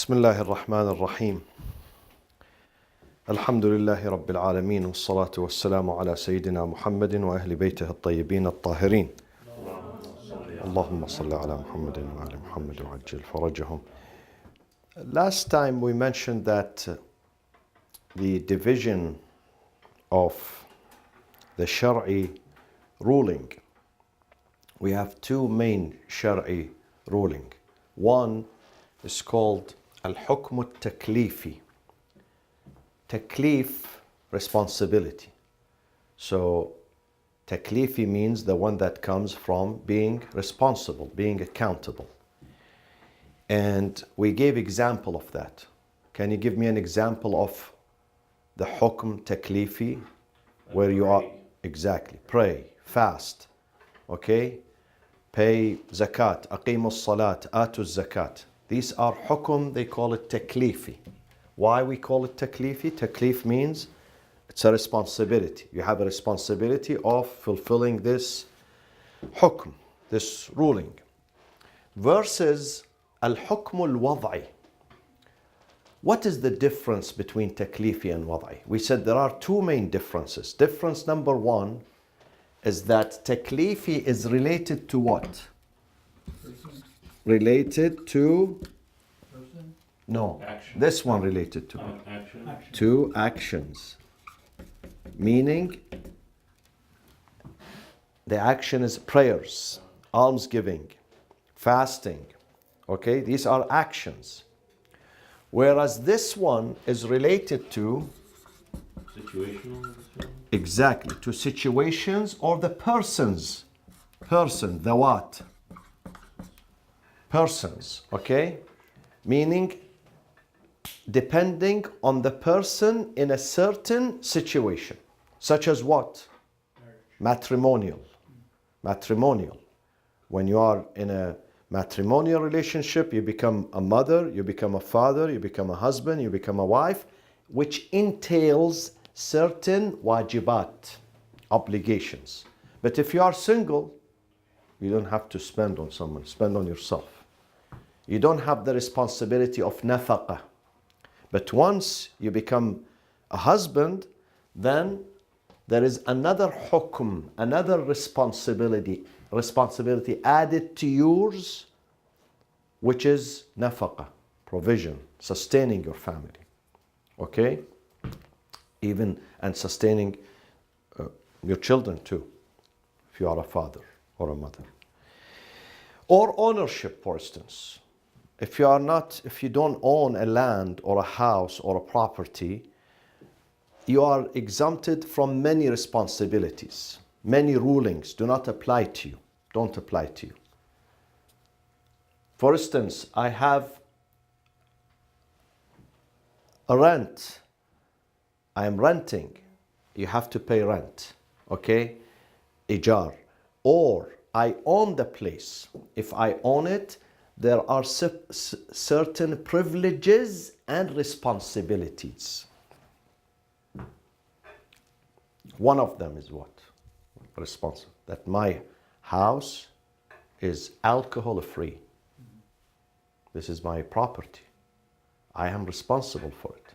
بسم الله الرحمن الرحيم. الحمد لله رب العالمين والصلاة والسلام على سيدنا محمد وأهل بيته الطيبين الطاهرين. اللهم صل على محمد وآل محمد وعجل فرجهم. Last time we mentioned that the division of the Shari ruling. We have two main Shari ruling. One is called Al-Hukm al-Taklifi. Taklif, responsibility. So Taklifi means the one that comes from being responsible, being accountable. And we gave example of that. Can you give me an example of the Hukm Taklifi where you are? Exactly. Pray, fast, okay? Pay zakat, aqimu salat, atu zakat. These are hukum, they call it taklifi. Why we call it taklifi? Taklif means it's a responsibility. You have a responsibility of fulfilling this hukm, this ruling. Versus al-hukm al-wad'i. What is the difference between taklifi and wad'i? We said there are two main differences. Difference number one is that taklifi is related to what? Related to Action. This one related to Action. to actions, meaning the action is prayers, almsgiving, fasting, okay? These are actions, whereas this one is related to Situational. exactly to situations or the person, the what? Persons, okay? Meaning depending on the person in a certain situation, such as what? Matrimonial. Matrimonial. When you are in a matrimonial relationship, you become a mother, you become a father, you become a husband, you become a wife, which entails certain wajibat, obligations. But if you are single, you don't have to spend on someone, spend on yourself. You don't have the responsibility of nafaqah. But once you become a husband, then there is another hukum, another responsibility added to yours, which is nafaqah, provision, sustaining your family. Okay? Even and sustaining your children too, if you are a father or a mother. Or ownership, for instance. If you don't own a land or a house or a property, you are exempted from many responsibilities. Many rulings do not apply to you, don't apply to you. For instance, I have a rent. I am renting. You have to pay rent, okay? Ijar. Or I own the place. If I own it, there are certain privileges and responsibilities. One of them is what? Responsible. That my house is alcohol free. This is my property. I am responsible for it.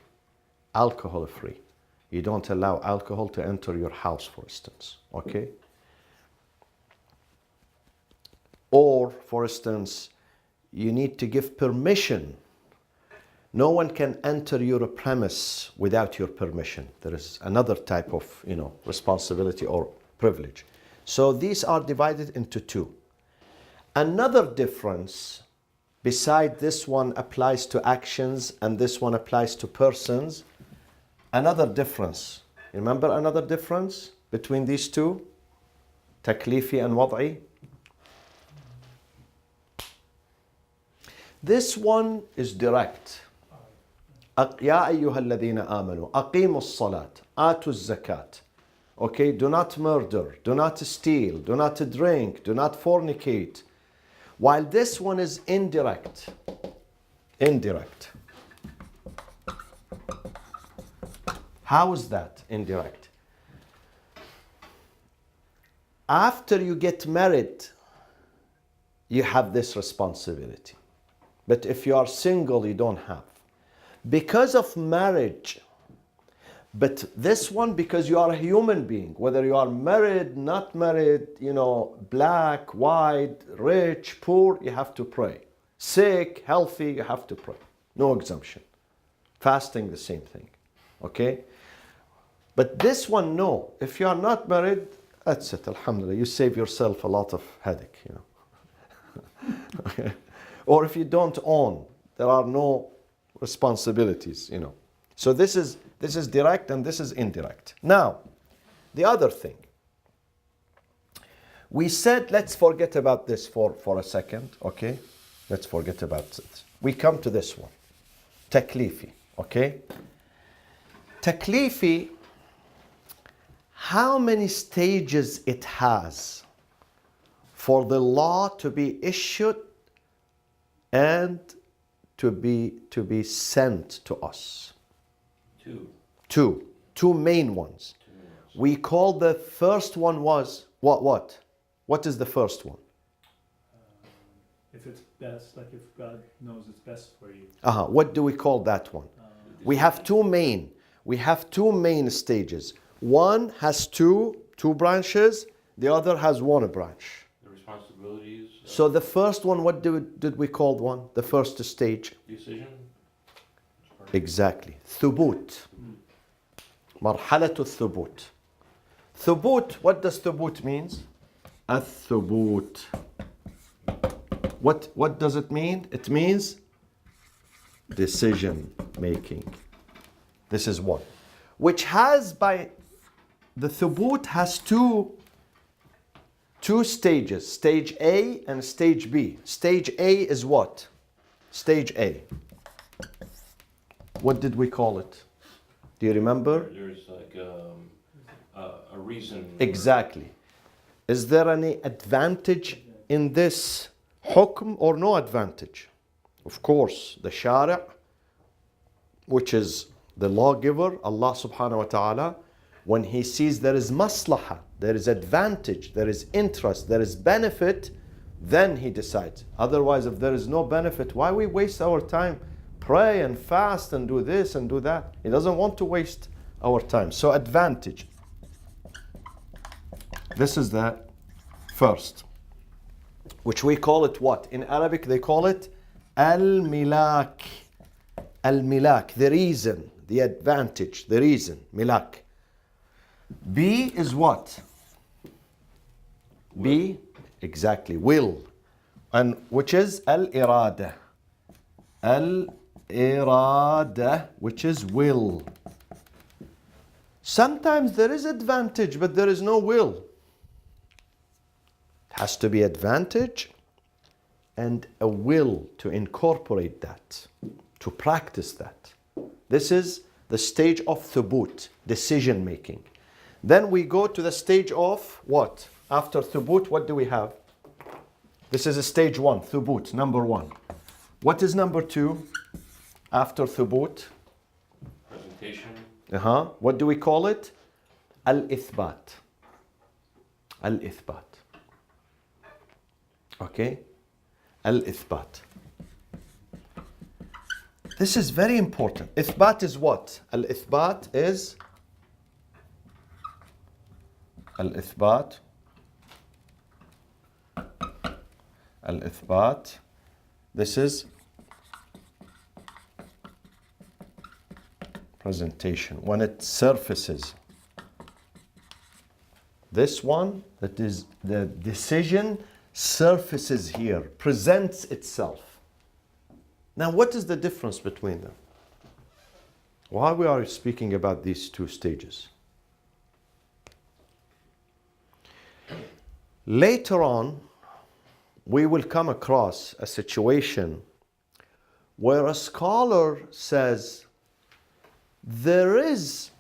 Alcohol free. You don't allow alcohol to enter your house, for instance. Okay? Or, for instance, you need to give permission. No one can enter your premise without your permission. There is another type of, responsibility or privilege. So these are divided into two. Another difference, beside this one applies to actions and this one applies to persons, another difference. Remember another difference between these two? Taklifi and wad'i. This one is direct. يا أيها الذين آمنوا أقيموا الصلاة آتوا الزكاة. Okay, do not murder, do not steal, do not drink, do not fornicate. While this one is indirect. Indirect. How is that indirect? After you get married, you have this responsibility. But if you are single, you don't have. Because of marriage, but this one because you are a human being, whether you are married, not married, black, white, rich, poor, you have to pray. Sick, healthy, you have to pray. No exemption. Fasting, the same thing. Okay? But this one, no. If you are not married, that's it, alhamdulillah. You save yourself a lot of headache, Okay? Or if you don't own, there are no responsibilities, So this is direct and this is indirect. Now, the other thing. We said, let's forget about this for a second, okay? Let's forget about it. We come to this one. Taklifi, okay? Taklifi, how many stages it has for the law to be issued and to be sent to us? Two main ones. We call the first one was what? What is the first one? If it's best, like if God knows it's best for you. What do we call that one? We have two main stages. One has two branches, the other has one branch. The responsibilities. So the first one, what did we call one? The first stage? Decision. Exactly. Thubut. Marhalatu thubut. Thubut, what does thubut means? Athubut. What does it mean? It means decision making. This is one. Which has the thubut has two stages. Stage A and stage B. Stage A is what? Stage A. What did we call it? Do you remember? There's like a reason. Exactly. Is there any advantage in this hukm or no advantage? Of course, the shari', which is the lawgiver, Allah subhanahu wa ta'ala, when he sees there is maslahah, there is advantage, there is interest, there is benefit, then he decides. Otherwise, if there is no benefit, why we waste our time? Pray and fast and do this and do that. He doesn't want to waste our time. So advantage. This is the first, which we call it what? In Arabic they call it al-milak. Al-milak, the reason, the advantage, the reason, milak. B is what? B, exactly, will. And which is al-irada. Al-irada, which is will. Sometimes there is advantage, but there is no will. It has to be advantage and a will to incorporate that, to practice that. This is the stage of thubut, decision making. Then we go to the stage of what? After thubut, what do we have? This is a stage one, thubut, number one. What is number two after thubut? Presentation. What do we call it? Al-ithbat. Al-ithbat. Okay? Al-ithbat. This is very important. Ithbat is what? Al-ithbat is Al-ithbat. Al-ithbat. This is presentation. When it surfaces. This one, that is the decision, surfaces here, presents itself. Now, what is the difference between them? Why we are speaking about these two stages? Later on, we will come across a situation where a scholar says, there is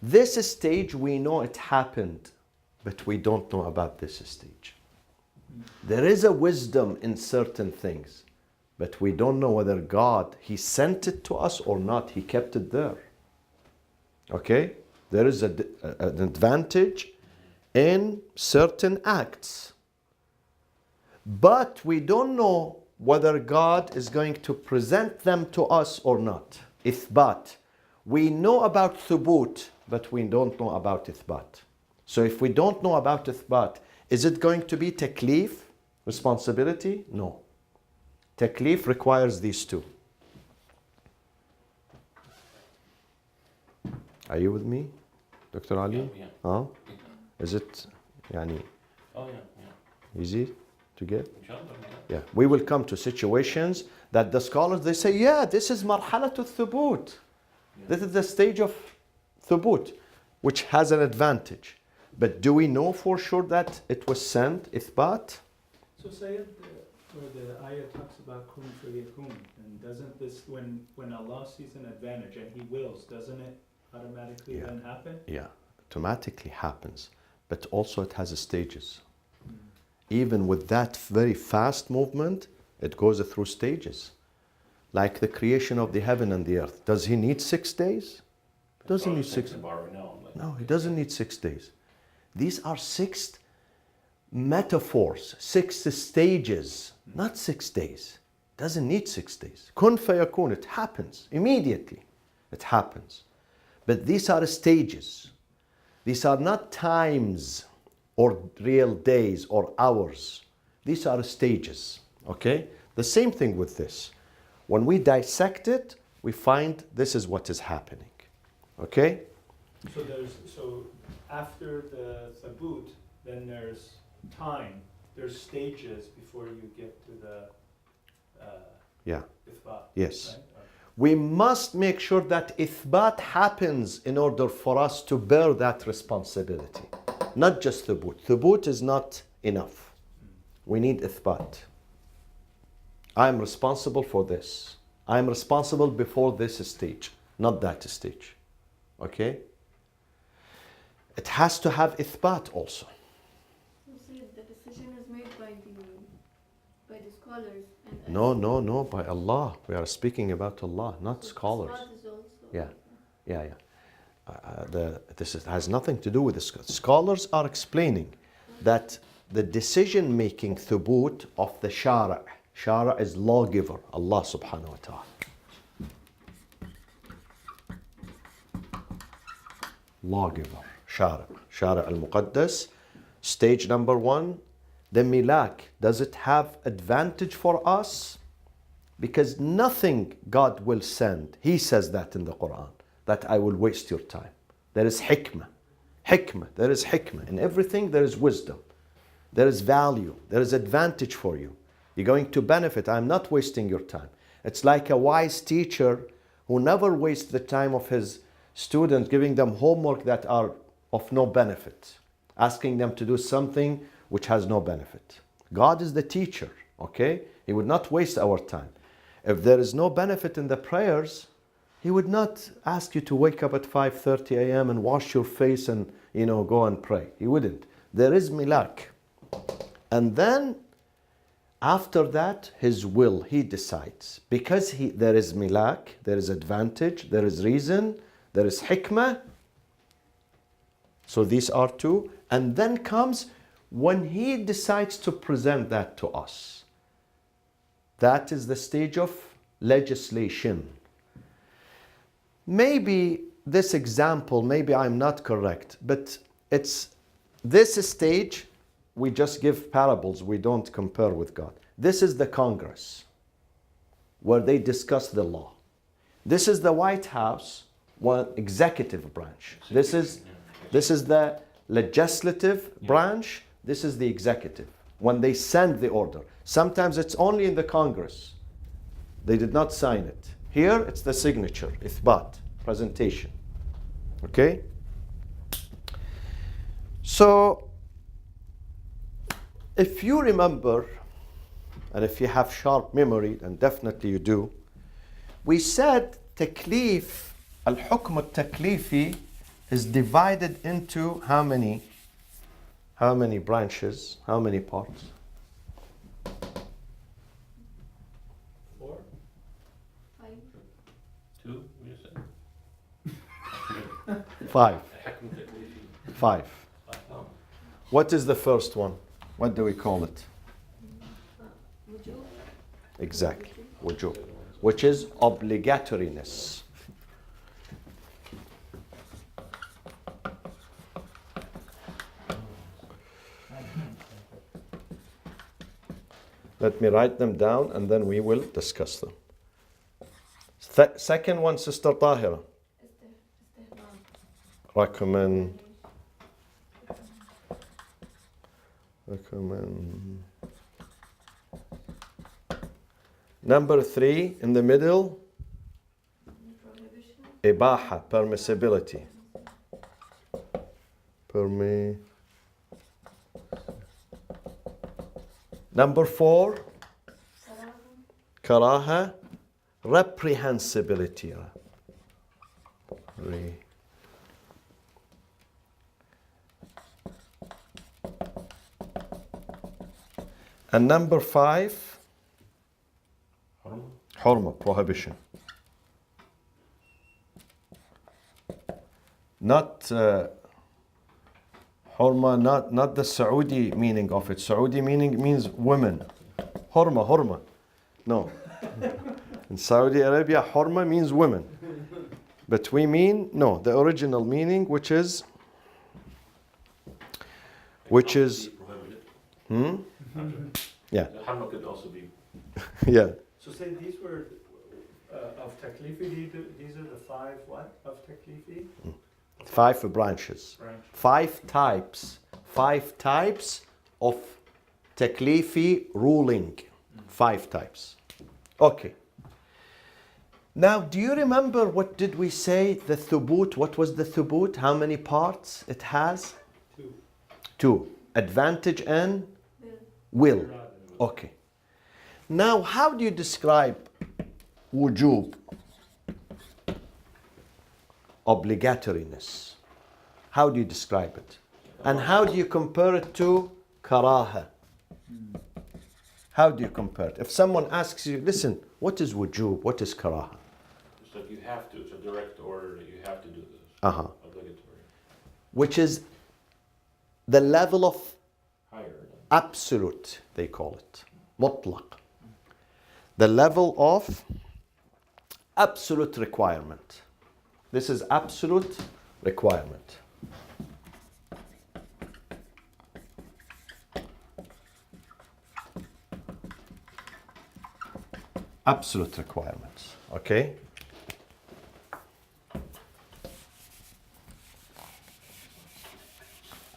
this stage, we know it happened, but we don't know about this stage. There is a wisdom in certain things, but we don't know whether God, He sent it to us or not. He kept it there. Okay? There is an advantage in certain acts. But we don't know whether God is going to present them to us or not. Ithbat. We know about thubut, but we don't know about ithbat. So if we don't know about ithbat, is it going to be taklif, responsibility? No. Taklif requires these two. Are you with me, Dr. Ali? Yeah. Huh? Is it yani, Oh, yeah. easy to get? Inshallah, Yeah. We will come to situations that the scholars, they say, yeah, this is marhalat thubut. This is the stage of thubut, which has an advantage. But do we know for sure that it was sent, ithbat? So say it, where the ayah talks about kun fayakun, and doesn't this, when Allah sees an advantage and He wills, doesn't it automatically Yeah. then happen? Yeah, automatically happens. But also it has stages. Even with that very fast movement, it goes through stages. Like the creation of the heaven and the earth. Does He need 6 days? Doesn't need 6 days. Right now, I'm like, No, He doesn't need 6 days. These are 6 metaphors, 6 stages, not 6 days. Doesn't need 6 days. Kun fayakun, it happens immediately. It happens. But these are stages. These are not times or real days or hours. These are stages. Okay? The same thing with this. When we dissect it, we find this is what is happening. Okay? So after the thabut, then there's time, there's stages before you get to the Yeah. ithbat. Yes. Right? We must make sure that ithbat happens in order for us to bear that responsibility. Not just thubut. Thubut is not enough. We need ithbat. I'm responsible for this. I'm responsible before this stage, not that stage. Okay? It has to have ithbat also. So say the decision is made by the scholars and No, by Allah. We are speaking about Allah, not so scholars. Isbat is also Yeah. This has nothing to do with the scholars. Scholars are explaining that the decision making thubut of the shara'. Shara' is lawgiver, Allah subhanahu wa ta'ala. Lawgiver, Shara' al-Muqaddas. Stage number 1, the milak. Does it have advantage for us? Because nothing God will send, He says that in the Quran, that I will waste your time. There is hikmah. There is hikmah. In everything there is wisdom. There is value. There is advantage for you. You're going to benefit. I'm not wasting your time. It's like a wise teacher who never wastes the time of his students, giving them homework that are of no benefit, asking them to do something which has no benefit. God is the teacher, okay? He would not waste our time. If there is no benefit in the prayers, He would not ask you to wake up at 5:30 a.m. and wash your face and, go and pray. He wouldn't. There is milak. And then, after that, His will, He decides. Because there is milak, there is advantage, there is reason, there is hikmah. So these are 2. And then comes when He decides to present that to us. That is the stage of legislation. Maybe this example, maybe I'm not correct, but it's this stage, we just give parables, we don't compare with God. This is the Congress, where they discuss the law. This is the White House, one executive branch. This is the legislative branch. This is the executive. When they send the order, sometimes it's only in the Congress. They did not sign it. Here, it's the signature, ithbat, presentation. Okay? So, if you remember, and if you have sharp memory, and definitely you do, we said taklif, al-hukm al-taklifi is divided into how many branches, how many parts? 4? 5. 2, you said? 5. Hakim taklifi. 5. Oh. What is the first one? What do we call it? Wujub. Exactly. Wujub. Which is obligatoriness. Let me write them down and then we will discuss them. Second one, Sister Tahira. Recommend. Number 3 in the middle. Ibaha, permissibility. Number 4, karaha, reprehensibility. And number 5, hurma, prohibition. Not hurma, not the Saudi meaning of it. Saudi meaning means women. Hurma. No. In Saudi Arabia, hurma means women. But we mean, no, the original meaning, which is Prohibited. Yeah. The harma could also be. Yeah. So say these were of taklifi, these are the 5 what of taklifi? 5 branches. Branch. 5 types of taklifi ruling. 5 types. Okay. Now, do you remember what did we say? The thubut, what was the thubut? How many parts it has? 2. Advantage and will. Okay. Now, how do you describe wujub? Obligatoriness. How do you describe it? And how do you compare it to karaha? How do you compare it? If someone asks you, listen, what is wujub? What is karaha? It's like you have to. It's a direct order that you have to do this. Obligatory. Which is the level of Higher. absolute, they call it. Mutlaq. The level of absolute requirement. This is absolute requirement. Absolute requirements. Okay?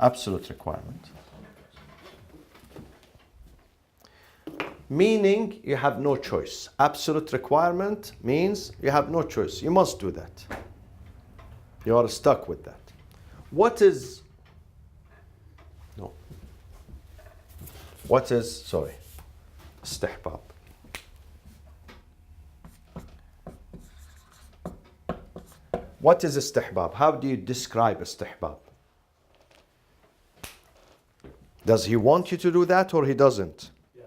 Absolute requirement. Meaning you have no choice. Absolute requirement means you have no choice. You must do that. You are stuck with that. What is istihbab? What is istihbab? How do you describe istihbab? Does he want you to do that or he doesn't? Yes.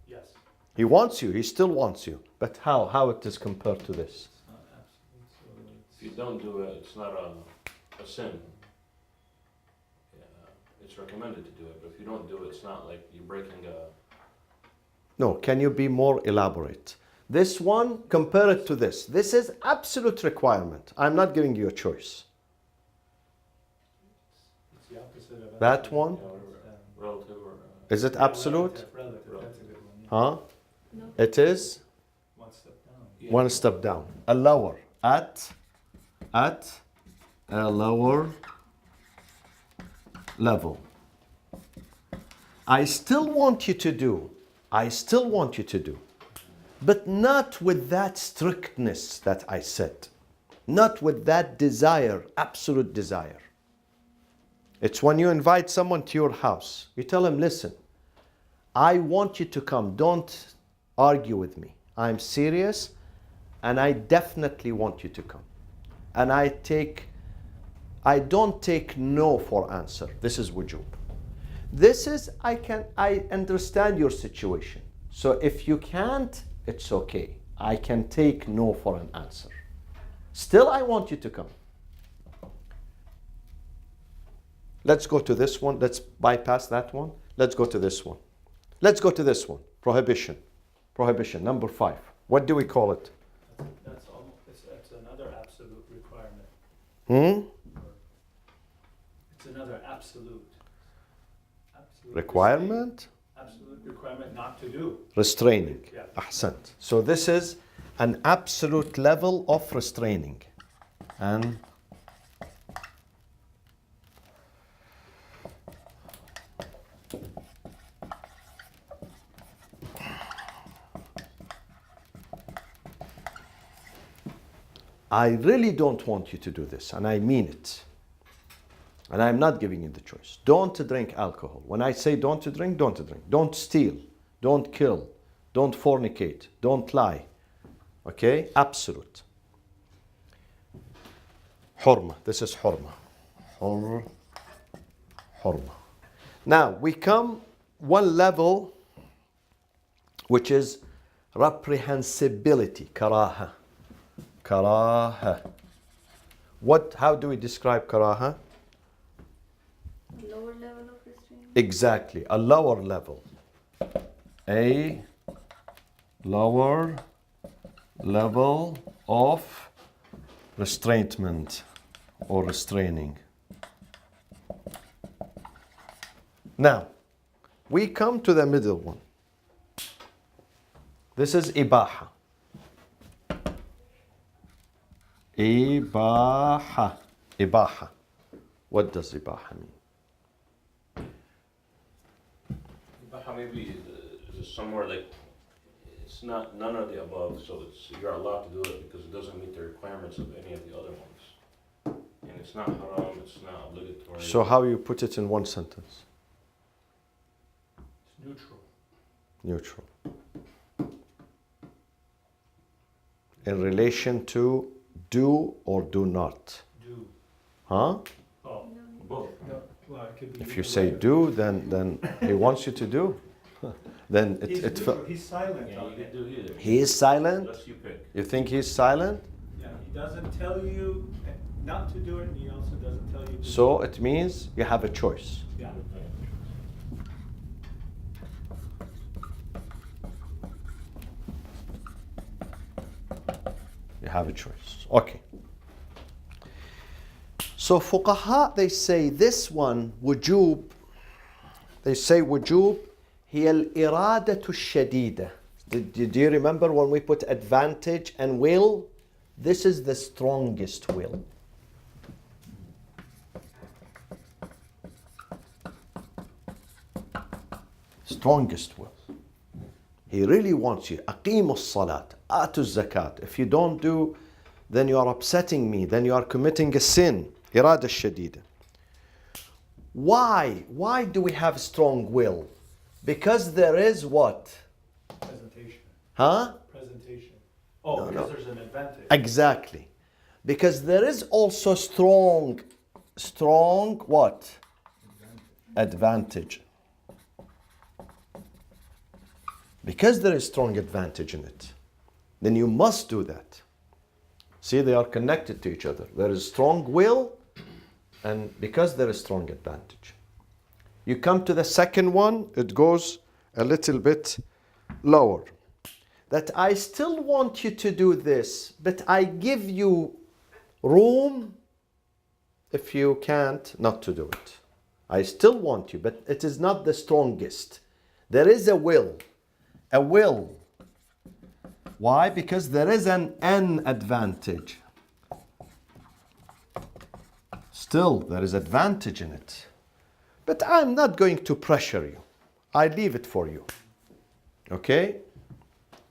Yes. He wants you, he still wants you. But how? How it is compared to this? It's not absolute, so If you don't do it, it's not a sin. It's recommended to do it, but if you don't do it, it's not like you're breaking a. No, can you be more elaborate? This one, compare it to this. This is absolute requirement. I'm not giving you a choice. it's the opposite of That one? Relative or. Is it absolute? Relative, that's a good one. Yeah. Huh? No. It is 1 step down. Yeah. one step down. A lower. At a lower level. I still want you to do. But not with that strictness that I said. Not with that desire, absolute desire. It's when you invite someone to your house. You tell him, listen, I want you to come. Don't argue with me. I'm serious and I definitely want you to come. And I don't take no for answer. This is wujub. This is, I understand your situation. So if you can't, it's okay. I can take no for an answer. Still, I want you to come. Let's go to this one. Let's bypass that one. Let's go to this one. Prohibition. prohibition. Number 5. What do we call it? That's almost, it's another absolute requirement. Hmm? It's another absolute. Requirement? Absolute requirement not to do. Restraining. Yeah. Ahsant. So this is an absolute level of restraining. And I really don't want you to do this, and I mean it. And I'm not giving you the choice. Don't drink alcohol. When I say don't drink, don't drink. Don't steal. Don't kill. Don't fornicate. Don't lie. Okay? Absolute. Hurma. This is hurma. Hurma. Now, we come one level, which is reprehensibility. Karaha. Karaha. How do we describe karaha? Lower level of restraint. Exactly, a lower level. A lower level of restrainment or restraining. Now, we come to the middle one. This is ibaha. Ibaha. Ibaha. What does ibaha mean? Maybe somewhere like it's not none of the above, so you're allowed to do it because it doesn't meet the requirements of any of the other ones, and it's not haram, it's not obligatory. So how you put it in one sentence? It's neutral. Neutral. In relation to do or do not. Do. Huh? Oh, Both. no, well, it could be. If you either say way. do, then he wants you to do. Then He's it neutral. He's silent Yeah, on you it. can do either. he is silent. Unless you pick. You think he's silent? Yeah, he doesn't tell you not to do it, and he also doesn't tell you to So do it. it means you have a choice. Yeah. You have a choice. Okay. So fuqaha, they say this one, wujub, they say wujub, هي الإرادة الشديدة. Do you remember when we put advantage and will? This is the strongest will. Strongest will. He really wants you. أقيموا الصلاة. آتوا الزكاة. If you don't do, then you are upsetting me. Then you are committing a sin. إرادة الشديدة. Why? Why do we have strong will? Because there is what? Presentation. Huh? Presentation. Oh, No, because no. there's an advantage. Exactly. Because there is also strong what? Advantage. Because there is strong advantage in it, then you must do that. See, they are connected to each other. There is strong will, and because there is strong advantage. You come to the second one, it goes a little bit lower. That I still want you to do this, but I give you room if you can't not to do it. I still want you, but it is not the strongest. There is a will. A will. Why? Because there is an advantage. Still, there is advantage in it. But I'm not going to pressure you. I leave it for you. Okay?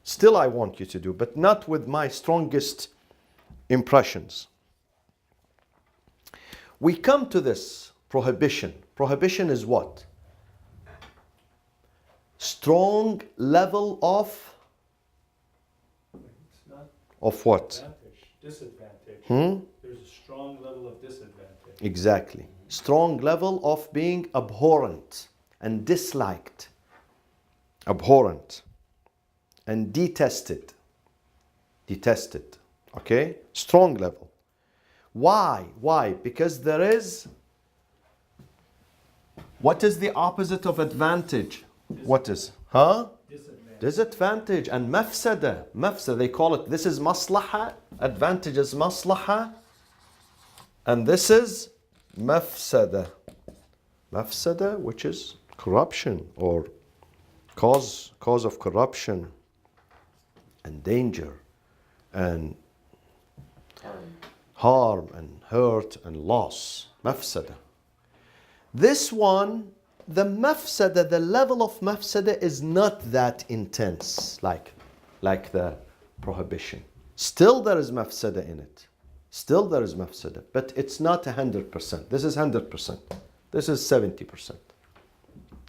Still, I want you to do, but not with my strongest impressions. We come to this prohibition. Prohibition is what? Strong level of It's not what? advantage, disadvantage. Hmm? There's a strong level of disadvantage. Exactly. Strong level of being abhorrent and disliked. Abhorrent and detested. Detested. Okay? Strong level. Why? Why? Because there is. What is the opposite of advantage? What is? Huh? Disadvantage. Disadvantage and mafsada. Mafsada, they call it, this is maslaha, advantage is maslaha, and this is mafsada. Mafsada, which is corruption or cause of corruption and danger and harm and hurt and loss. Mafsada. This one, the mafsada, the level of mafsada is not that intense like the prohibition. Still there is mafsada in it. Still there is mafsada, but it's not 100%. This is 100%. This is 70%.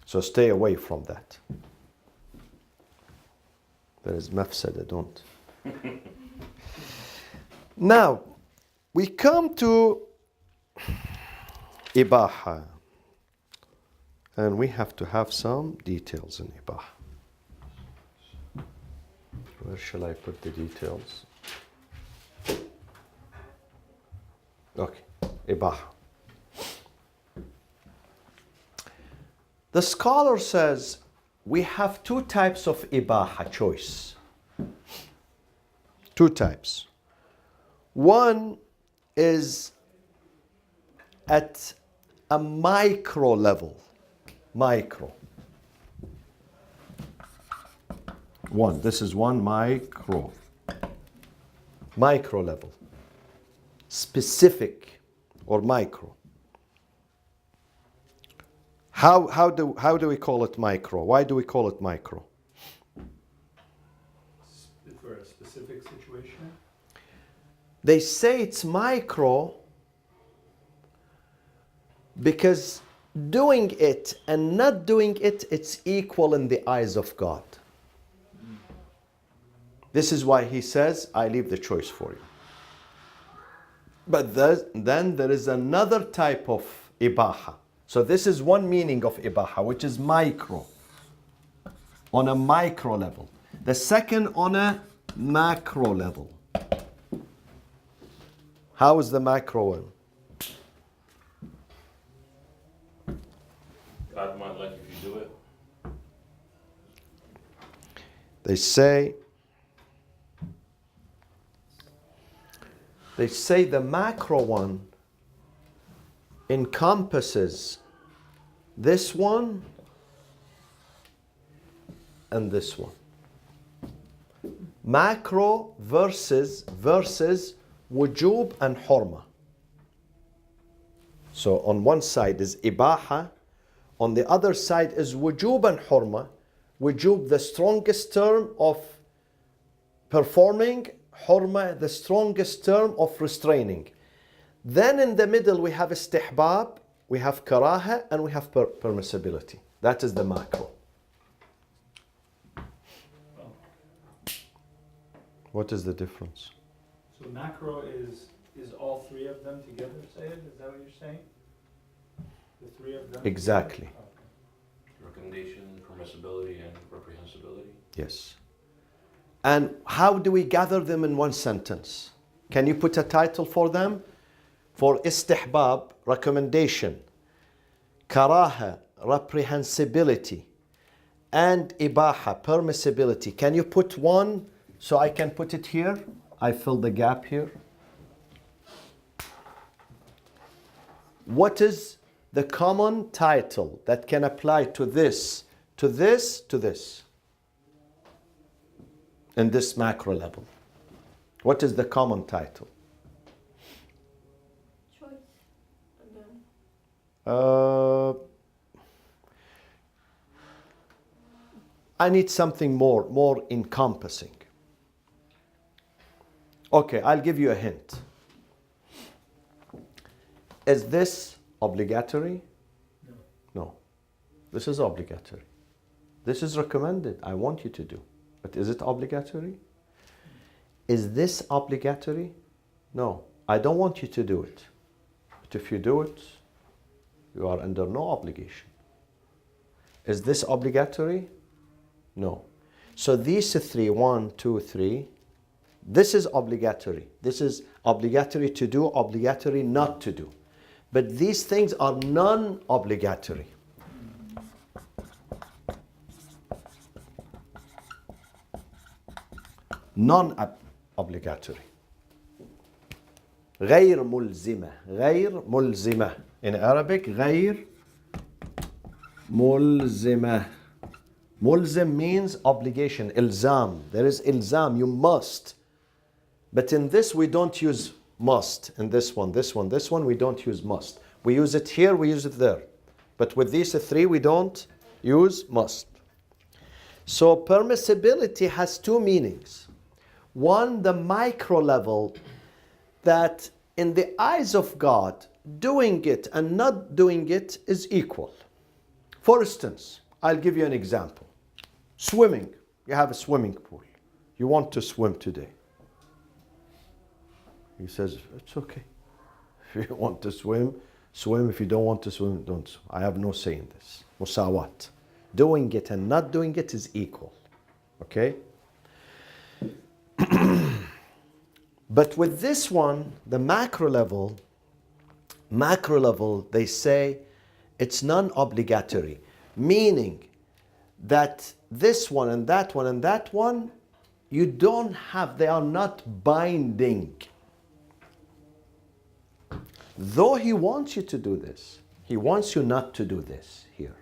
So stay away from that. There is mafsada, don't. Now, we come to ibaha. And we have to have some details in ibaha. Where shall I put the details? Okay, ibaha. The scholar says we have two types of ibaha choice. Two types. One is at a micro level. Micro. One. This is one micro. Micro level. Specific or micro. How do we call it micro? Why do we call it micro? For a specific situation? They say it's micro because doing it and not doing it, it's equal in the eyes of God. This is why he says, I leave the choice for you. But then there is another type of ibaha. So this is one meaning of ibaha, which is micro. On a micro level. The second on a macro level. How is the macro one? God might like if you do it. They say the macro one encompasses this one and this one. Macro versus wujub and hurma. So on one side is ibaha, on the other side is wujub and hurma. Wujub, the strongest term of performing, hurma, the strongest term of restraining. Then in the middle we have istihbab, we have karaha, and we have permissibility. That is the macro. What is the difference? So macro is all three of them together, Sayyid? Is that what you're saying? The three of them? Exactly. Okay. Recommendation, permissibility, and reprehensibility. Yes. And how do we gather them in one sentence? Can you put a title for them? For istihbab, recommendation, karaha, reprehensibility, and ibaha, permissibility. Can you put one so I can put it here? I fill the gap here. What is the common title that can apply to this, to this, to this? In this macro level. What is the common title? Choice. Again. I need something more encompassing. Okay, I'll give you a hint. Is this obligatory? No. No. This is obligatory. This is recommended. I want you to do. But is it obligatory? Is this obligatory? No. I don't want you to do it. But if you do it, you are under no obligation. Is this obligatory? No. So these three, 1, 2, 3, this is obligatory. This is obligatory to do, obligatory not to do. But these things are non-obligatory. non-obligatory. غير ملزمة. غير ملزمة. In Arabic, غير ملزمة. Mulzim means obligation, ilzam. There is ilzam, you must. But in this we don't use must. In this one, we don't use must. We use it here, we use it there. But with these three, we don't use must. So permissibility has two meanings. One, the micro level, that in the eyes of God, doing it and not doing it is equal. For instance, I'll give you an example. Swimming. You have a swimming pool. You want to swim today. He says, it's okay. If you want to swim, swim. If you don't want to swim, don't swim. I have no say in this. Musawat. Doing it and not doing it is equal. Okay? But with this one, the macro level, they say it's non-obligatory. Meaning that this one and that one and that one, you don't have, they are not binding. Though he wants you to do this, he wants you not to do this here.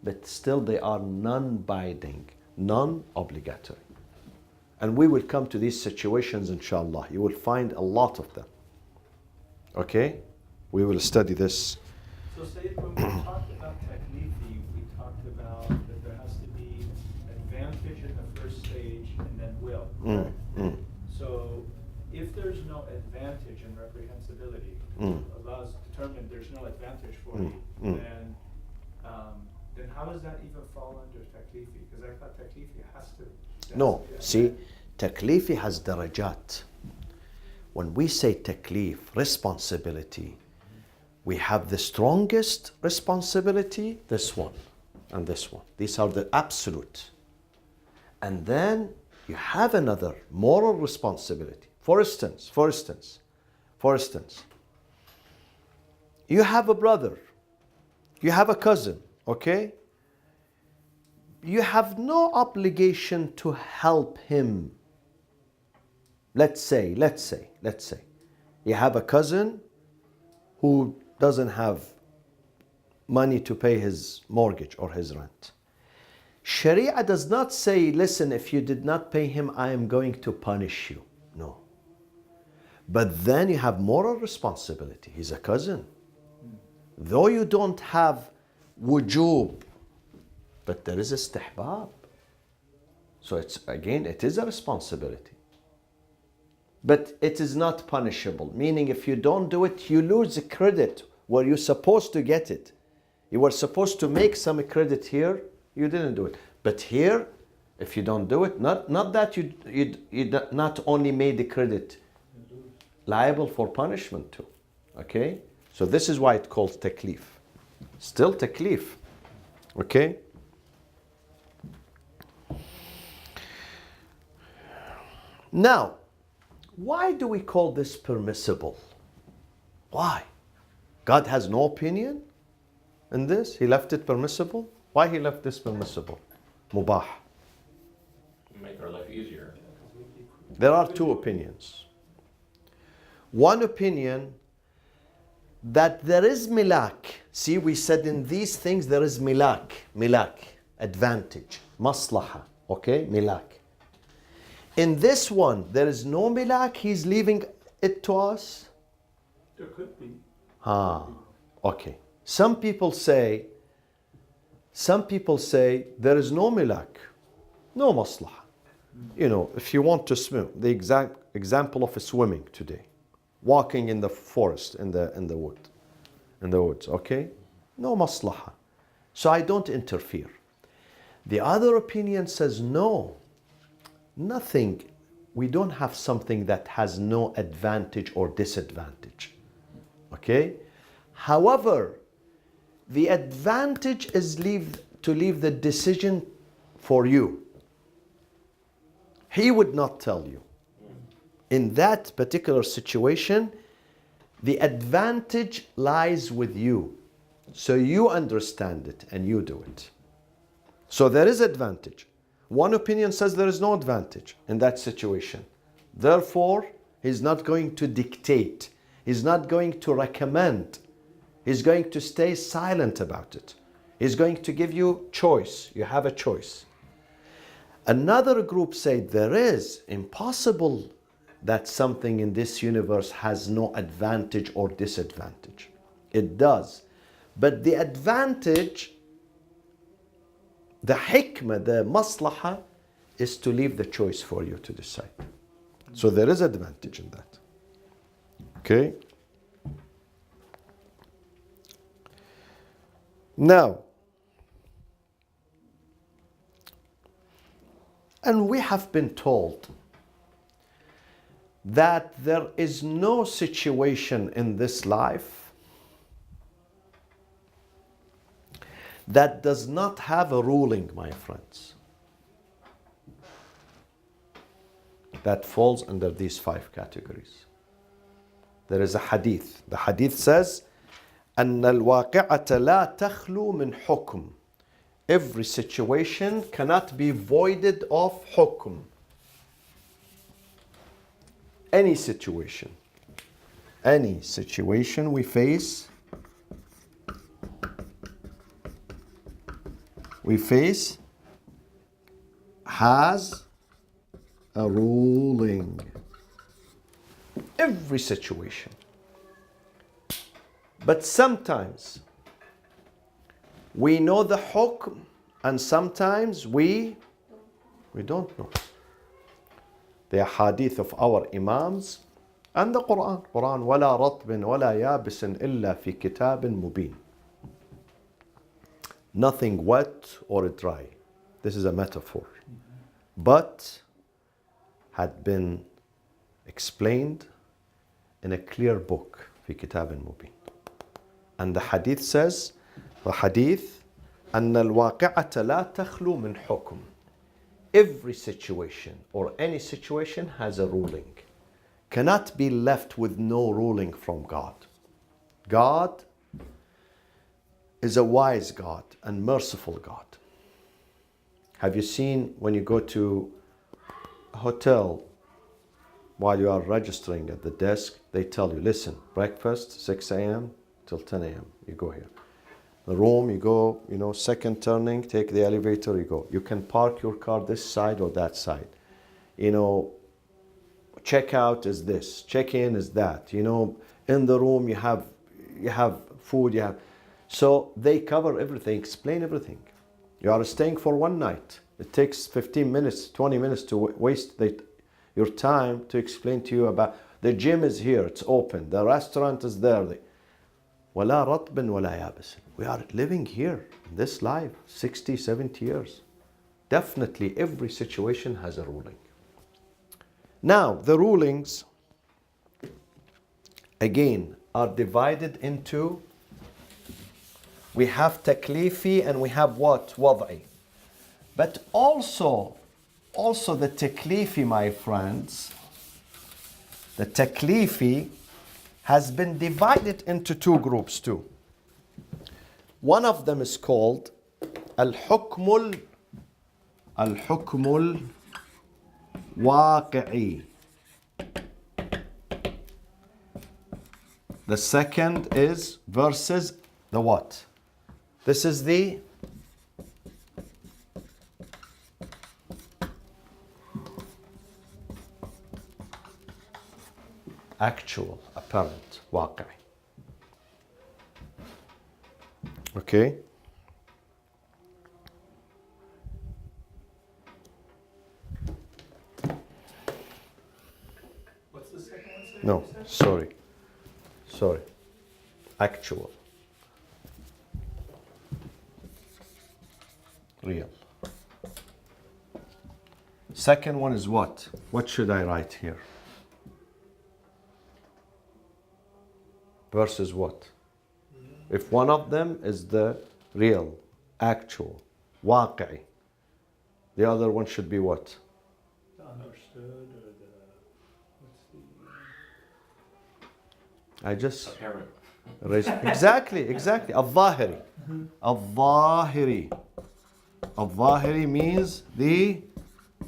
But still they are non-binding, non-obligatory. And we will come to these situations inshallah. You will find a lot of them. Okay? We will study this. So say when we talked about taklifi, we talked about that there has to be advantage in the first stage and then will. Correct? So if there's no advantage in reprehensibility, Allah's determined there's no advantage for you, then how does that even fall under taklifi? Because I thought taklifi has to. No, see, taklifi has darajat. When we say taklif, responsibility, we have the strongest responsibility, this one and this one. These are the absolute. And then you have another moral responsibility. For instance, you have a brother, you have a cousin, okay? You have no obligation to help him. Let's say, you have a cousin who doesn't have money to pay his mortgage or his rent. Sharia does not say, listen, if you did not pay him, I am going to punish you. No. But then you have moral responsibility. He's a cousin. Though you don't have wujub, but there is istihbab. So it is a responsibility. But it is not punishable. Meaning if you don't do it, you lose the credit where you're supposed to get it. You were supposed to make some credit here, you didn't do it. But here, if you don't do it, not that you not only made the credit, liable for punishment too. Okay? So this is why it's called taklif. Still taklif. Okay? Now, why do we call this permissible? Why? God has no opinion in this? He left it permissible? Why he left this permissible? Mubah. Make our life easier. There are two opinions. One opinion that there is milak. See, we said in these things there is milak, advantage, maslaha, okay, milak. In this one, there is no milak, he's leaving it to us. There could be. Okay. Some people say there is no milak, no maslaha. You know, if you want to swim, the exact example of a swimming today, walking in the forest, in the woods, okay? No maslaha. So I don't interfere. The other opinion says no, nothing. We don't have something that has no advantage or disadvantage. Okay? However, the advantage is to leave the decision for you. He would not tell you. In that particular situation, the advantage lies with you. So you understand it and you do it. So there is advantage. One opinion says there is no advantage in that situation. Therefore, he's not going to dictate. He's not going to recommend. He's going to stay silent about it. He's going to give you choice. You have a choice. Another group said there is impossible that something in this universe has no advantage or disadvantage. It does. But the advantage, the hikmah, the maslaha, is to leave the choice for you to decide. So there is advantage in that. Okay? Now, and we have been told that there is no situation in this life that does not have a ruling, my friends, that falls under these 5 categories. There is a hadith. The hadith says, أن الواقعة لا تخلو من حكم. Every situation cannot be voided of حكم. Any situation we face has a ruling. Every situation. But sometimes we know the hukm and sometimes we don't know. The hadith of our imams and the Quran. وَلَا رَطْبٍ وَلَا يَابِسٍ إِلَّا فِي كِتَابٍ مُبِينٍ. Nothing wet or dry. This is a metaphor. But had been explained in a clear book, في كتاب مبين. And the hadith says, the hadith, أن الواقعة لا تخلو من حكم. Every situation or any situation has a ruling. Cannot be left with no ruling from God. God is a wise God and merciful God. Have you seen when you go to a hotel, while you are registering at the desk, they tell you, listen, breakfast 6 a.m. till 10 a.m. You go here. The room, you go, second turning, take the elevator, you go. You can park your car this side or that side. Check out is this, check in is that. In the room you have food, So they cover everything, explain everything. You are staying for one night. It takes 15 minutes, 20 minutes to waste your time to explain to you about the gym is here, it's open, the restaurant is there. وَلَا رَطْبٍ وَلَا يَابِسٍ. We are living here, in this life, 60, 70 years. Definitely every situation has a ruling. Now, the rulings, again, are divided into, we have taklifi and we have what? Wad'i. But also the taklifi, my friends, the taklifi has been divided into 2 groups too. One of them is called al-hukmul waqi'i. The second is versus the what? This is the actual, apparent, waqi'. Okay? What's the second one say? No, sorry. Actual. Real. Second one is what? What should I write here? Versus what? If one of them is the real, actual, waqi, the other one should be what? The understood or the, I just Apparent. raised. Exactly. Al-Zahiri. Al-Zahiri. Al-Zahiri means the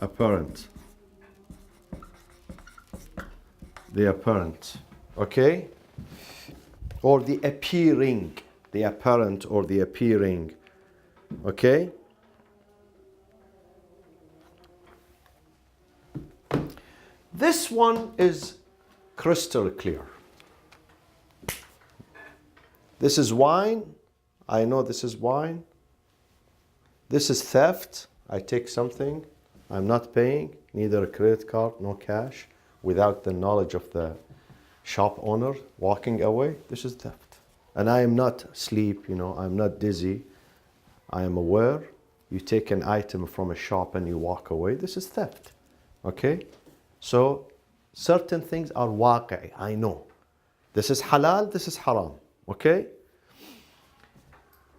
apparent. The apparent. Okay? Or the appearing. The apparent or the appearing. Okay? This one is crystal clear. This is wine. I know this is wine. This is theft. I take something. I'm not paying, neither a credit card nor cash, without the knowledge of the shop owner walking away. This is theft. And I am not asleep, I'm not dizzy. I am aware. You take an item from a shop and you walk away. This is theft. Okay? So, certain things are waqi'i, I know. This is halal, this is haram. Okay?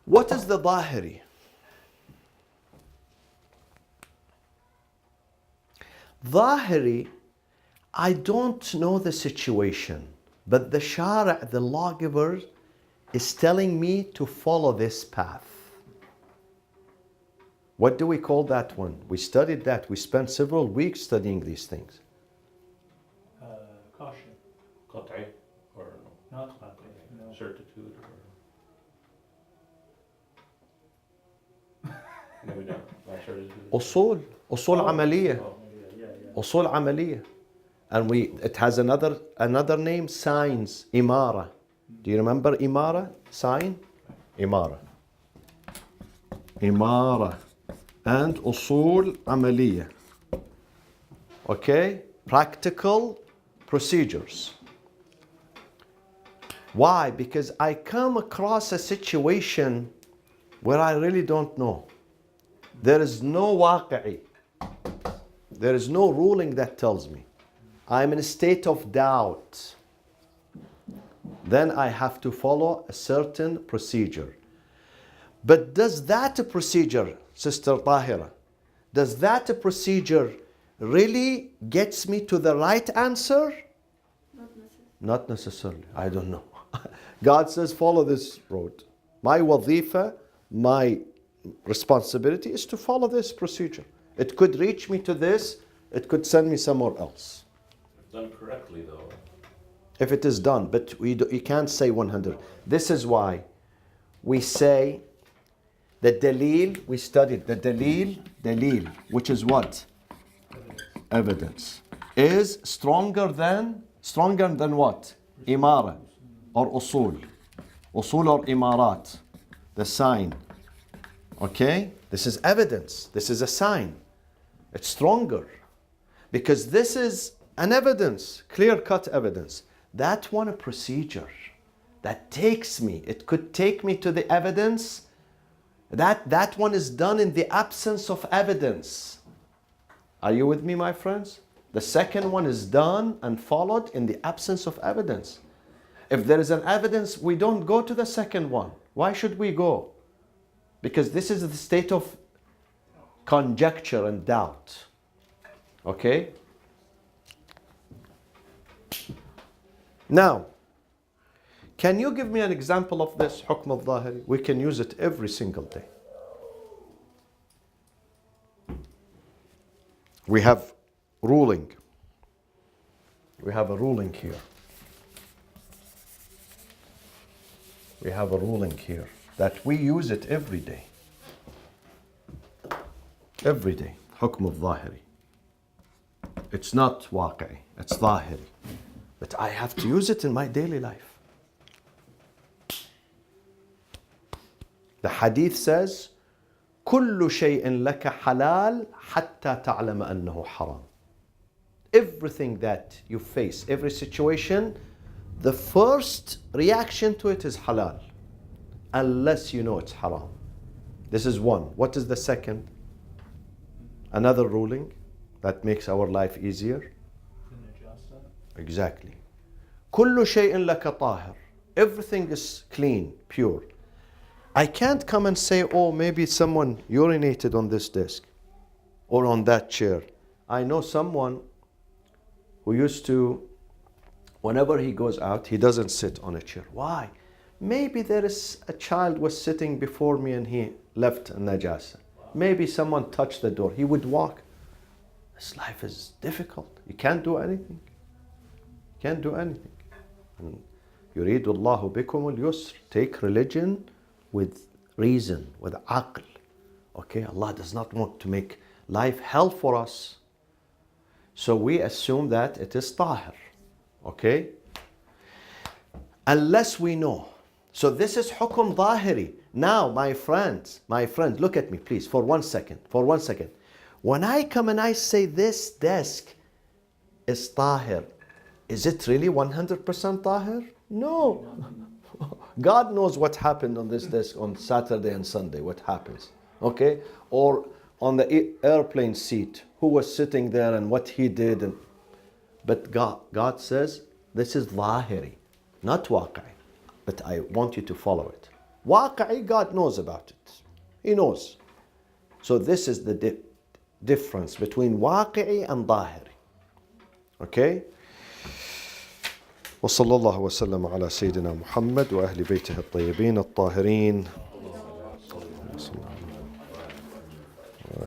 What is the Zahiri? Zahiri, I don't know the situation, but the Shara', the lawgiver, is telling me to follow this path. What do we call that one? We studied that. We spent several weeks studying these things. Caution, Qat'i, or not qat'i, no. certitude, or maybe not. Not certitude. أصول عملية. Oh, أصول عملية. And it has another name, signs, imara. Do you remember imara? Sign? Imara. Imara. And usul amaliya. Okay? Practical procedures. Why? Because I come across a situation where I really don't know. There is no waqi'i. There is no ruling that tells me. I'm in a state of doubt. Then I have to follow a certain procedure. But does that procedure, Sister Tahira, does that procedure really gets me to the right answer? Not necessarily. Not necessarily. I don't know. God says follow this road. My wadhifa, my responsibility is to follow this procedure. It could reach me to this, it could send me somewhere else. If done correctly, though. If it is done, but you can't say 100. This is why we say the dalil, we studied the dalil, which is what? Evidence. Is stronger than what? Imara or usul. Usul or imarat. The sign. Okay? This is evidence. This is a sign. It's stronger. Because this is an evidence, clear-cut evidence. That one a procedure that takes me. It could take me to the evidence. That one is done in the absence of evidence. Are you with me, my friends? The second one is done and followed in the absence of evidence. If there is an evidence, we don't go to the second one. Why should we go? Because this is the state of conjecture and doubt. Okay? Now, can you give me an example of this hukm al-zahiri? We can use it every single day. We have ruling. We have a ruling here. We have a ruling here that we use it every day. Every day. Hukm al-zahiri. It's not waqi'i, it's zahiri. But I have to use it in my daily life. The hadith says, كل شيء لك حلال حتى تعلم أنه حرام. Everything that you face, every situation, the first reaction to it is halal, unless you know it's haram. This is one. What is the second? Another ruling that makes our life easier. The najasa. Exactly. كل شيء لك طاهر. Everything is clean, pure. I can't come and say, oh, maybe someone urinated on this desk or on that chair. I know someone who used to, whenever he goes out, he doesn't sit on a chair. Why? Maybe there is a child was sitting before me and he left a najasa. maybe someone touched the door, he would walk. This life is difficult. You can't do anything. You can't do anything. يريد الله بكم اليسر. Take religion with reason, with aql. Okay, Allah does not want to make life hell for us. So we assume that it is tahir. Okay? Unless we know. So this is hukum zahiri. Now, my friends, look at me please for 1 second. For 1 second. When I come and I say this desk is tahir, is it really 100% tahir? No. God knows what happened on this desk on Saturday and Sunday, what happens. Okay? Or on the airplane seat, who was sitting there and what he did. But God says, this is zahiri, not waqi. But I want you to follow it. Waqi, God knows about it. He knows. So this is the difference between waqi and zahiri. Okay? وصلى الله وسلم على سيدنا محمد وأهل بيته الطيبين الطاهرين